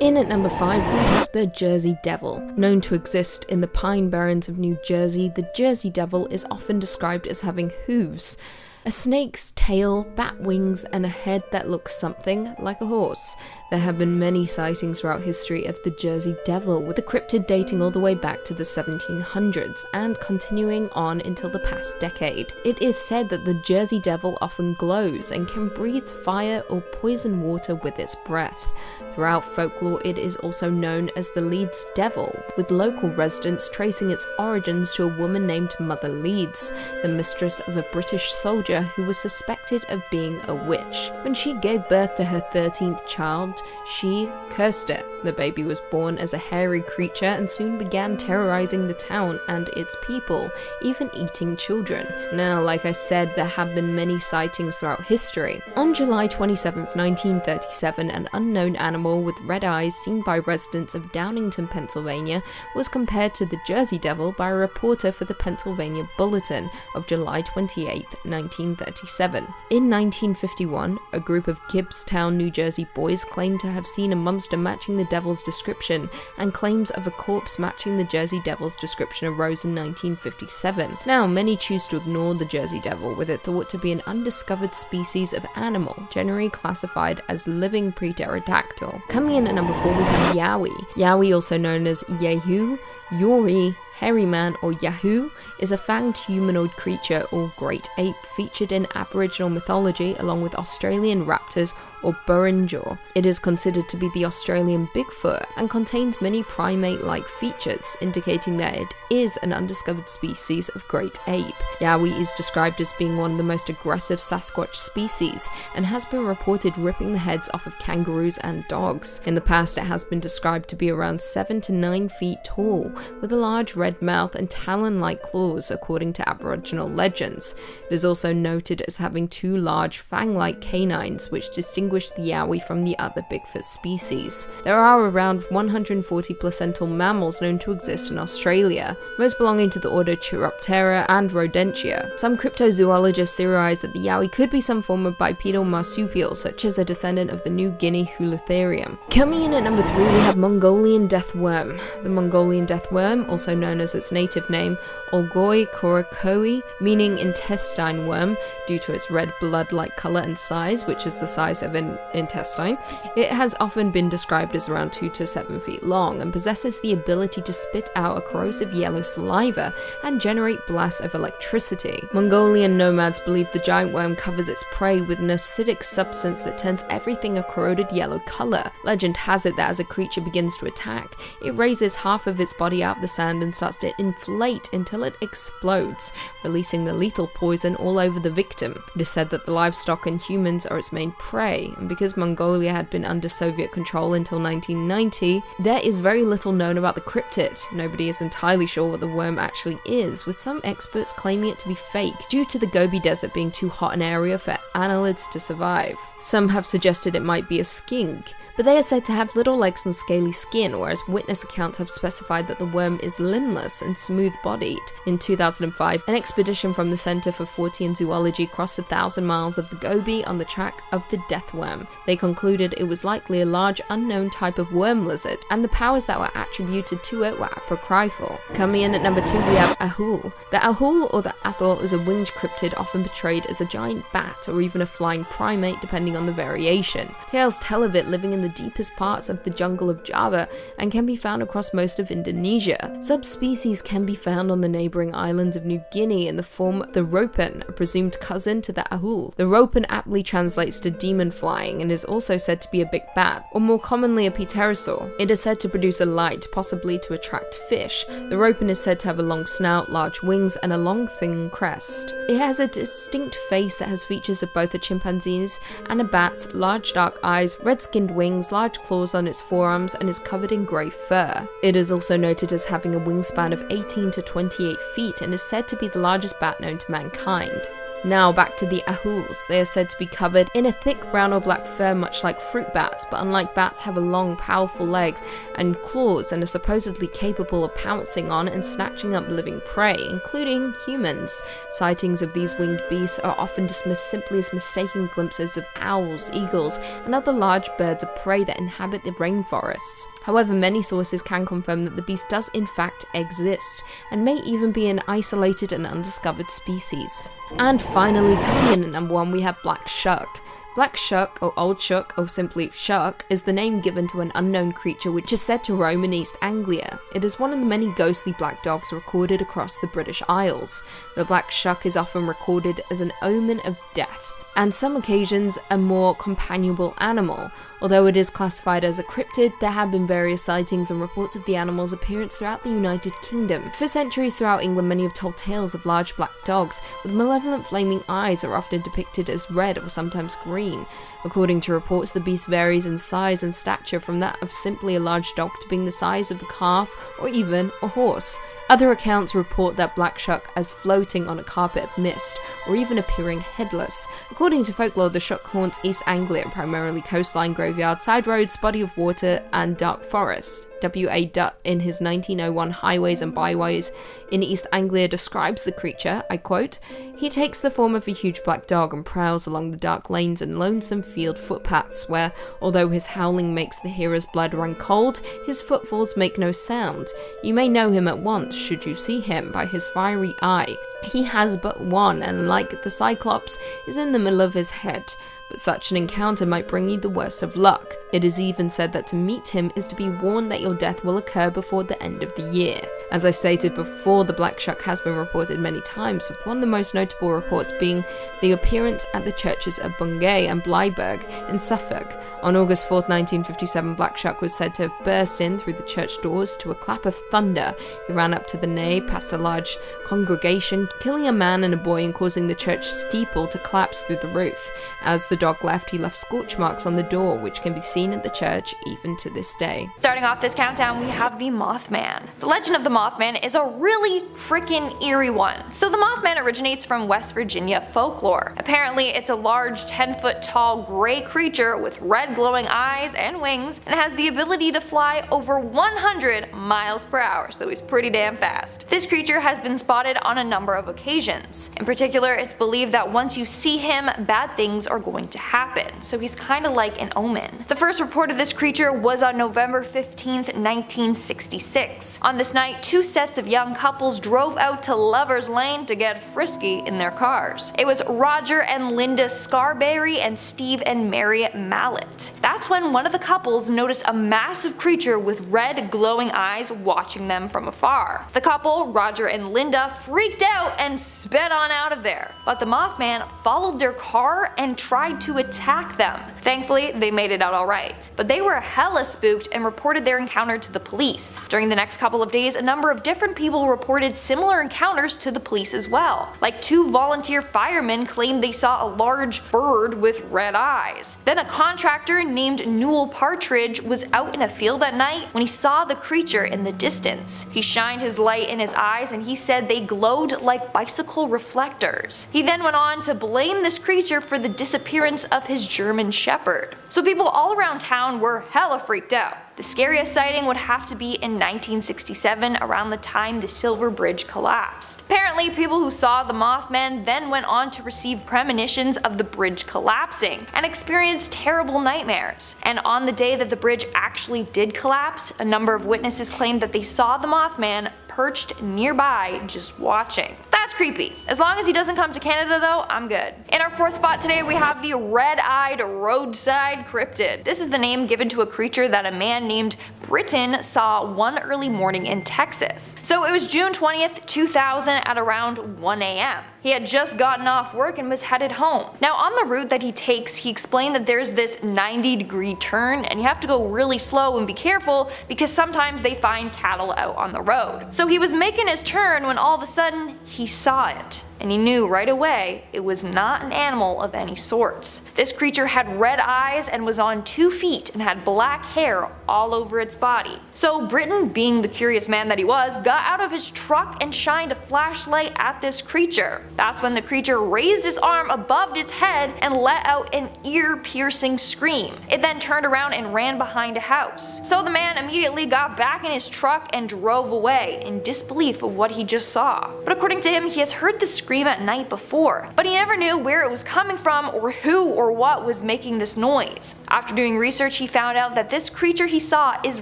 In at number 5, we have the Jersey Devil. Known to exist in the Pine Barrens of New Jersey, the Jersey Devil is often described as having hooves, a snake's tail, bat wings, and a head that looks something like a horse. There have been many sightings throughout history of the Jersey Devil, with the cryptid dating all the way back to the 1700s and continuing on until the past decade. It is said that the Jersey Devil often glows and can breathe fire or poison water with its breath. Throughout folklore, it is also known as the Leeds Devil, with local residents tracing its origins to a woman named Mother Leeds, the mistress of a British soldier who was suspected of being a witch. When she gave birth to her 13th child, she cursed it. The baby was born as a hairy creature and soon began terrorizing the town and its people, even eating children. Now, like I said, there have been many sightings throughout history. On July 27, 1937, an unknown animal with red eyes seen by residents of Downingtown, Pennsylvania, was compared to the Jersey Devil by a reporter for the Pennsylvania Bulletin of July 28, 1937. In 1951, a group of Gibbstown, New Jersey boys claimed to have seen a monster matching the devil's description, and claims of a corpse matching the Jersey Devil's description arose in 1957. Now, many choose to ignore the Jersey Devil, with it thought to be an undiscovered species of animal, generally classified as living pterodactyl. Coming in at number 4, we have Yowie. Yowie, also known as Yehu, Yowie, Hairy Man, or Yahoo, is a fanged humanoid creature or great ape featured in Aboriginal mythology along with Australian raptors or Burrinjaw. It is considered to be the Australian Bigfoot and contains many primate-like features, indicating that it is an undiscovered species of great ape. Yowie is described as being one of the most aggressive Sasquatch species and has been reported ripping the heads off of kangaroos and dogs. In the past, it has been described to be around 7 to 9 feet tall, with a large red mouth and talon-like claws, according to Aboriginal legends. It is also noted as having 2 large fang-like canines, which distinguish the Yowie from the other Bigfoot species. There are around 140 placental mammals known to exist in Australia, most belonging to the order Chiroptera and Rodentia. Some cryptozoologists theorize that the Yowie could be some form of bipedal marsupial, such as a descendant of the New Guinea Hulutherium. Coming in at number 3, we have Mongolian death worm. The Mongolian death worm, also known as its native name, ogopogo, meaning intestine worm, due to its red blood-like color and size, which is the size of an intestine. It has often been described as around 2 to 7 feet long and possesses the ability to spit out a corrosive yellow saliva and generate blasts of electricity. Mongolian nomads believe the giant worm covers its prey with an acidic substance that turns everything a corroded yellow color. Legend has it that as a creature begins to attack, it raises half of its body out of the sand and starts to inflate until it explodes, releasing the lethal poison all over the victim. It is said that the livestock and humans are its main prey, and because Mongolia had been under Soviet control until 1990, there is very little known about the cryptid. Nobody is entirely sure what the worm actually is, with some experts claiming it to be fake due to the Gobi Desert being too hot an area for annelids to survive. Some have suggested it might be a skink, but they are said to have little legs and scaly skin, whereas witness accounts have specified that the worm is limbless and smooth-bodied. In 2005, an expedition from the Center for Fortean Zoology crossed 1,000 miles of the Gobi on the track of the death worm. They concluded it was likely a large unknown type of worm lizard, and the powers that were attributed to it were apocryphal. Coming in at number 2, we have Ahool. The Ahool, or the Atoll, is a winged cryptid often portrayed as a giant bat or even a flying primate, depending on the variation. Tales tell of it living in the deepest parts of the jungle of Java and can be found across most of Indonesia. Subspecies can be found on the neighboring islands of New Guinea in the form of the ropen, a presumed cousin to the Ahool. The ropen aptly translates to demon flying and is also said to be a big bat, or more commonly a pterosaur. It is said to produce a light, possibly to attract fish. The ropen is said to have a long snout, large wings, and a long thin crest. It has a distinct face that has features of both a chimpanzee's and a bat's, large dark eyes, red-skinned wings, large claws on its forearms, and is covered in grey fur. It is also noted as having a wingspan of 18 to 28 feet and is said to be the largest bat known to mankind. Now back to the Ahools. They are said to be covered in a thick brown or black fur much like fruit bats, but unlike bats have long, powerful legs and claws and are supposedly capable of pouncing on and snatching up living prey, including humans. Sightings of these winged beasts are often dismissed simply as mistaken glimpses of owls, eagles, and other large birds of prey that inhabit the rainforests. However, many sources can confirm that the beast does in fact exist, and may even be an isolated and undiscovered species. And finally, coming in at number 1, we have Black Shuck. Black Shuck, or Old Shuck, or simply Shuck, is the name given to an unknown creature which is said to roam in East Anglia. It is one of the many ghostly black dogs recorded across the British Isles. The Black Shuck is often recorded as an omen of death, and some occasions a more companionable animal. Although it is classified as a cryptid, there have been various sightings and reports of the animal's appearance throughout the United Kingdom. For centuries throughout England, many have told tales of large black dogs with malevolent flaming eyes are often depicted as red or sometimes green. According to reports, the beast varies in size and stature from that of simply a large dog to being the size of a calf or even a horse. Other accounts report that Black Shuck as floating on a carpet of mist, or even appearing headless. According to folklore, the Shuck haunts East Anglia, primarily coastline, graveyard, side roads, body of water, and dark forest. W.A. Dutt, in his 1901 Highways and Byways in East Anglia, describes the creature, I quote, "He takes the form of a huge black dog and prowls along the dark lanes and lonesome field footpaths where, although his howling makes the hearer's blood run cold, his footfalls make no sound. You may know him at once, should you see him, by his fiery eye. He has but one, and like the Cyclops, is in the middle of his head. But such an encounter might bring you the worst of luck. It is even said that to meet him is to be warned that your death will occur before the end of the year." As I stated before, the Black Shuck has been reported many times, with one of the most notable reports being the appearance at the churches of Bungay and Blyberg in Suffolk. On August 4th, 1957, Black Shuck was said to have burst in through the church doors to a clap of thunder. He ran up to the nave, past a large congregation, killing a man and a boy and causing the church steeple to collapse through the roof. As the dog left, he left scorch marks on the door, which can be seen at the church even to this day. Starting off this countdown, we have the Mothman. The legend of the Mothman is a really freaking eerie one. So the Mothman originates from West Virginia folklore. Apparently, it's a large 10-foot tall gray creature with red glowing eyes and wings, and has the ability to fly over 100 miles per hour, so he's pretty damn fast. This creature has been spotted on a number of occasions. In particular, it's believed that once you see him, bad things are going to happen, so he's kinda like an omen. The first report of this creature was on November 15th, 1966. On this night, two sets of young couples drove out to Lover's Lane to get frisky in their cars. It was Roger and Linda Scarberry and Steve and Mary Mallet. That's when one of the couples noticed a massive creature with red glowing eyes watching them from afar. The couple, Roger and Linda, freaked out and sped on out of there, but the Mothman followed their car and tried to attack them. Thankfully, they made it out alright, but they were hella spooked and reported their encounter to the police. During the next couple of days, a number of different people reported similar encounters to the police as well. Like 2 volunteer firemen claimed they saw a large bird with red eyes. Then a contractor named Newell Partridge was out in a field at night when he saw the creature in the distance. He shined his light in his eyes and he said they glowed like bicycle reflectors. He then went on to blame this creature for the disappearance of his German Shepherd. So people all around town were hella freaked out. The scariest sighting would have to be in 1967, around the time the Silver Bridge collapsed. Apparently, people who saw the Mothman then went on to receive premonitions of the bridge collapsing and experienced terrible nightmares. And on the day that the bridge actually did collapse, a number of witnesses claimed that they saw the Mothman perched nearby just watching. That's creepy. As long as he doesn't come to Canada though, I'm good. In our 4th spot today, we have the red-eyed roadside cryptid. This is the name given to a creature that a man named Britton saw one early morning in Texas. So it was June 20th, 2000 at around 1 a.m. He had just gotten off work and was headed home. Now on the route that he takes, he explained that there's this 90-degree turn and you have to go really slow and be careful because sometimes they find cattle out on the road. So he was making his turn when all of a sudden he saw it. and he knew right away it was not an animal of any sorts. This creature had red eyes and was on 2 feet and had black hair all over its body. So Britton, being the curious man that he was, got out of his truck and shined a flashlight at this creature. That's when the creature raised its arm above its head and let out an ear-piercing scream. It then turned around and ran behind a house. So the man immediately got back in his truck and drove away in disbelief of what he just saw. But according to him, he has heard the scream at night before, but he never knew where it was coming from or who or what was making this noise. After doing research, he found out that this creature he saw is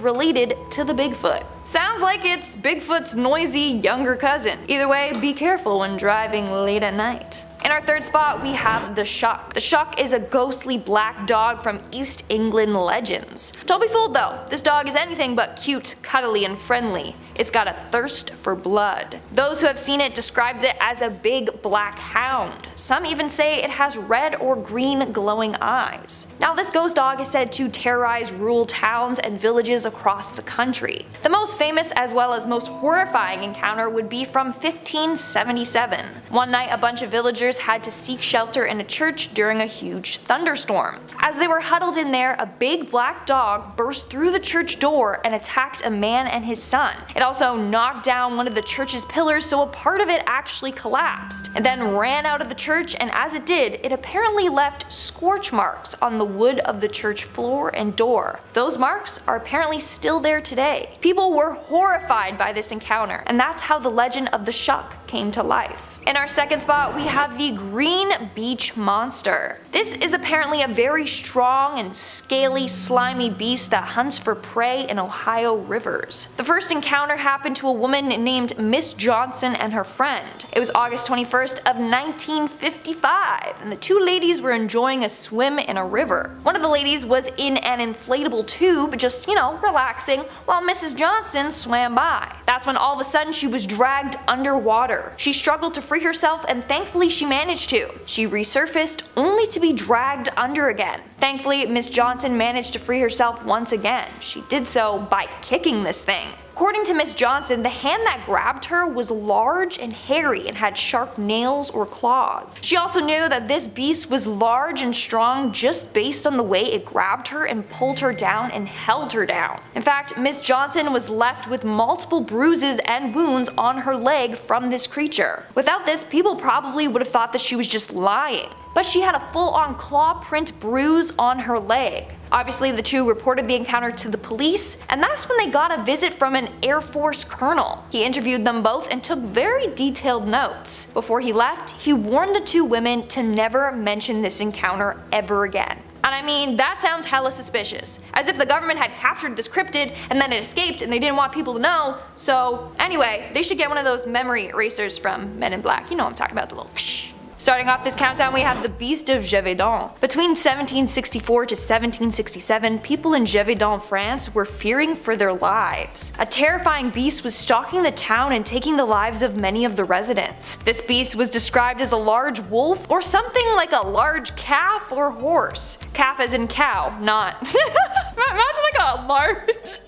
related to the Bigfoot. Sounds like it's Bigfoot's noisy younger cousin. Either way, be careful when driving late at night. In our third spot, we have the Shuck. The Shuck is a ghostly black dog from East England legends. Don't be fooled though, this dog is anything but cute, cuddly, and friendly. It's got a thirst for blood. Those who have seen it describes it as a big black hound. Some even say it has red or green glowing eyes. Now this ghost dog is said to terrorize rural towns and villages across the country. The most famous as well as most horrifying encounter would be from 1577. One night a bunch of villagers had to seek shelter in a church during a huge thunderstorm. As they were huddled in there, a big black dog burst through the church door and attacked a man and his son. It also knocked down one of the church's pillars, so a part of it actually collapsed. It then ran out of the church, and as it did, it apparently left scorch marks on the wood of the church floor and door. Those marks are apparently still there today. People were horrified by this encounter, and that's how the legend of the Shuck came to life. In our second spot, we have the Green Beach Monster. This is apparently a very strong and scaly, slimy beast that hunts for prey in Ohio rivers. The first encounter happened to a woman named Miss Johnson and her friend. It was August 21st of 1955, and the two ladies were enjoying a swim in a river. One of the ladies was in an inflatable tube, just, relaxing, while Mrs. Johnson swam by. That's when all of a sudden she was dragged underwater. She struggled to free herself, and thankfully she managed to. She resurfaced only to be dragged under again. Thankfully, Miss Johnson managed to free herself once again. She did so by kicking this thing. According to Miss Johnson, the hand that grabbed her was large and hairy and had sharp nails or claws. She also knew that this beast was large and strong just based on the way it grabbed her and pulled her down and held her down. In fact, Miss Johnson was left with multiple bruises and wounds on her leg from this creature. Without this, people probably would have thought that she was just lying. But she had a full-on claw print bruise on her leg. Obviously, the two reported the encounter to the police, and that's when they got a visit from an Air Force colonel. He interviewed them both and took very detailed notes. Before he left, he warned the two women to never mention this encounter ever again. And I mean, that sounds hella suspicious. As if the government had captured this cryptid and then it escaped and they didn't want people to know. So anyway, they should get one of those memory erasers from Men in Black. You know what I'm talking about, the little ksh. Starting off this countdown, we have the Beast of Gevaudan. Between 1764 to 1767, people in Gevaudan, France were fearing for their lives. A terrifying beast was stalking the town and taking the lives of many of the residents. This beast was described as a large wolf or something like a large calf or horse. Calf as in cow, not imagine like a large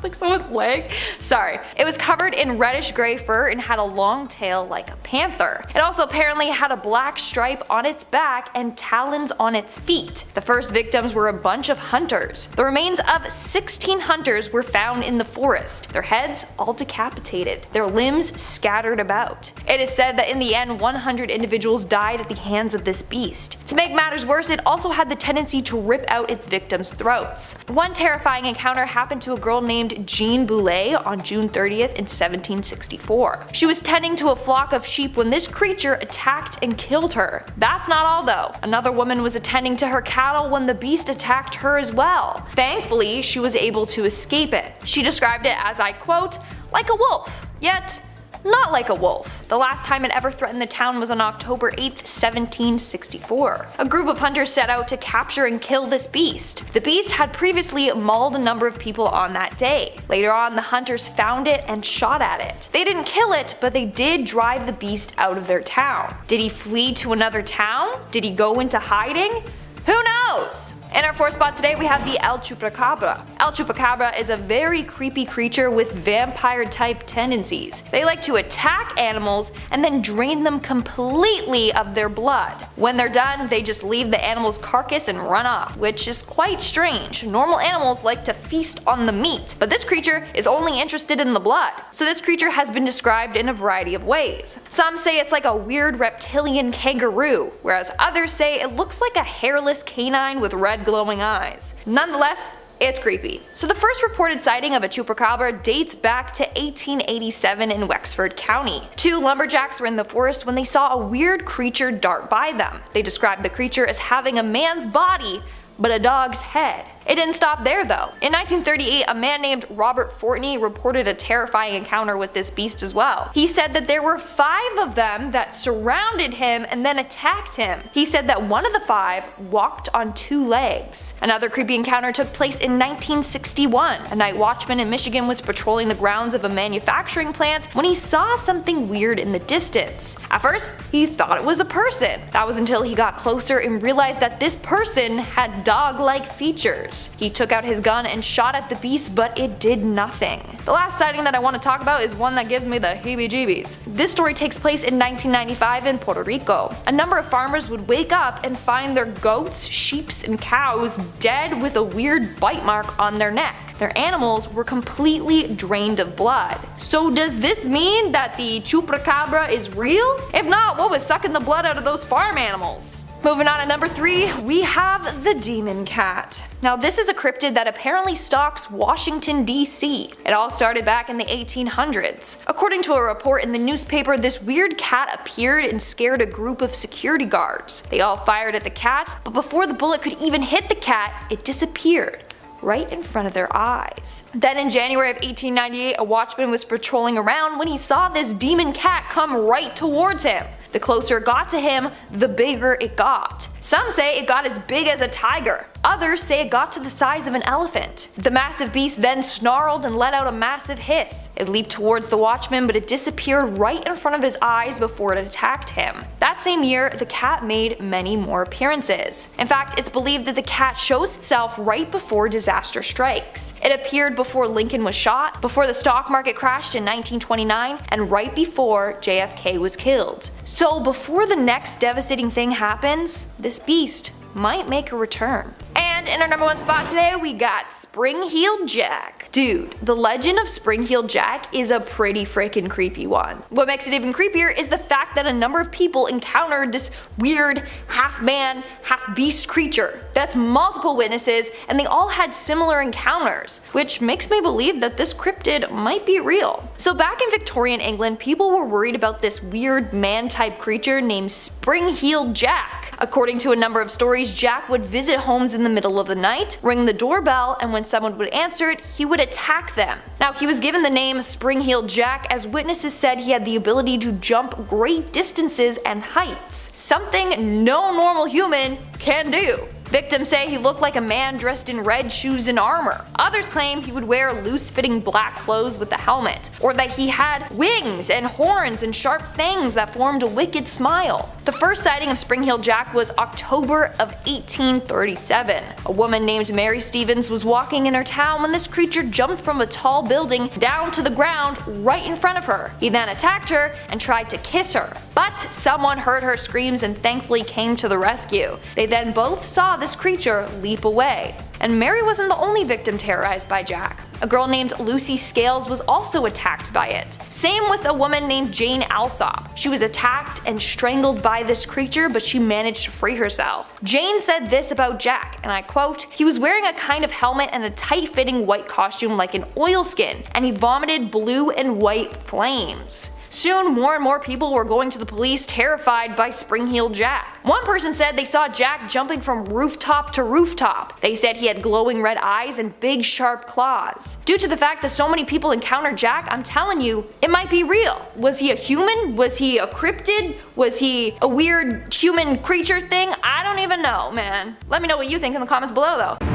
like someone's leg. Sorry. It was covered in reddish gray fur and had a long tail like a panther. It also apparently had a black stripe on its back and talons on its feet. The first victims were a bunch of hunters. The remains of 16 hunters were found in the forest, their heads all decapitated, their limbs scattered about. It is said that in the end 100 individuals died at the hands of this beast. To make matters worse, it also had the tendency to rip out its victims' throats. One terrifying encounter happened to a girl named Jean Boulet on June 30th in 1764. She was tending to a flock of sheep when this creature attacked and killed her. That's not all though. Another woman was attending to her cattle when the beast attacked her as well. Thankfully, she was able to escape it. She described it as, I quote, like a wolf, yet not like a wolf. The last time it ever threatened the town was on October 8th, 1764. A group of hunters set out to capture and kill this beast. The beast had previously mauled a number of people on that day. Later on, the hunters found it and shot at it. They didn't kill it, but they did drive the beast out of their town. Did he flee to another town? Did he go into hiding? Who knows? In our fourth spot today, we have the Chupacabra. El Chupacabra is a very creepy creature with vampire-type tendencies. They like to attack animals and then drain them completely of their blood. When they're done, they just leave the animal's carcass and run off, which is quite strange. Normal animals like to feast on the meat, but this creature is only interested in the blood. So this creature has been described in a variety of ways. Some say it's like a weird reptilian kangaroo, whereas others say it looks like a hairless canine with red glowing eyes. Nonetheless, it's creepy. So the first reported sighting of a chupacabra dates back to 1887 in Wexford County. Two lumberjacks were in the forest when they saw a weird creature dart by them. They described the creature as having a man's body, but a dog's head. It didn't stop there though. In 1938, a man named Robert Fortney reported a terrifying encounter with this beast as well. He said that there were 5 of them that surrounded him and then attacked him. He said that one of the 5 walked on 2 legs. Another creepy encounter took place in 1961. A night watchman in Michigan was patrolling the grounds of a manufacturing plant when he saw something weird in the distance. At first, he thought it was a person. That was until he got closer and realized that this person had dog-like features. He took out his gun and shot at the beast, but it did nothing. The last sighting that I want to talk about is one that gives me the heebie-jeebies. This story takes place in 1995 in Puerto Rico. A number of farmers would wake up and find their goats, sheep, and cows dead with a weird bite mark on their neck. Their animals were completely drained of blood. So does this mean that the chupacabra is real? If not, what was sucking the blood out of those farm animals? Moving on to number 3, we have the demon cat. Now this is a cryptid that apparently stalks Washington, D.C. It all started back in the 1800s. According to a report in the newspaper, this weird cat appeared and scared a group of security guards. They all fired at the cat, but before the bullet could even hit the cat, it disappeared right in front of their eyes. Then in January of 1898, a watchman was patrolling around when he saw this demon cat come right towards him. The closer it got to him, the bigger it got. Some say it got as big as a tiger. Others say it got to the size of an elephant. The massive beast then snarled and let out a massive hiss. It leaped towards the watchman, but it disappeared right in front of his eyes before it attacked him. That same year, the cat made many more appearances. In fact, it's believed that the cat shows itself right before disaster strikes. It appeared before Lincoln was shot, before the stock market crashed in 1929, and right before JFK was killed. So before the next devastating thing happens, this beast might make a return. And in our number 1 spot today, we got Spring-Heeled Jack. Dude, the legend of Spring-Heeled Jack is a pretty freaking creepy one. What makes it even creepier is the fact that a number of people encountered this weird half-man, half-beast creature. That's multiple witnesses, and they all had similar encounters, which makes me believe that this cryptid might be real. So back in Victorian England, people were worried about this weird man-type creature named Spring-Heeled Jack. According to a number of stories, Jack would visit homes in the middle of the night, ring the doorbell, and when someone would answer it, he would attack them. Now, he was given the name Spring-Heeled Jack as witnesses said he had the ability to jump great distances and heights, something no normal human can do. Victims say he looked like a man dressed in red shoes and armor. Others claim he would wear loose-fitting black clothes with a helmet, or that he had wings and horns and sharp fangs that formed a wicked smile. The first sighting of Spring-Heeled Jack was October of 1837. A woman named Mary Stevens was walking in her town when this creature jumped from a tall building down to the ground right in front of her. He then attacked her and tried to kiss her, but someone heard her screams and thankfully came to the rescue. They then both saw this creature leap away. And Mary wasn't the only victim terrorized by Jack. A girl named Lucy Scales was also attacked by it. Same with a woman named Jane Alsop. She was attacked and strangled by this creature, but she managed to free herself. Jane said this about Jack, and I quote, "He was wearing a kind of helmet and a tight-fitting white costume like an oilskin, and he vomited blue and white flames." Soon, more and more people were going to the police terrified by Spring-Heeled Jack. One person said they saw Jack jumping from rooftop to rooftop. They said he had glowing red eyes and big sharp claws. Due to the fact that so many people encountered Jack, I'm telling you, it might be real. Was he a human? Was he a cryptid? Was he a weird human creature thing? I don't even know, man. Let me know what you think in the comments below though.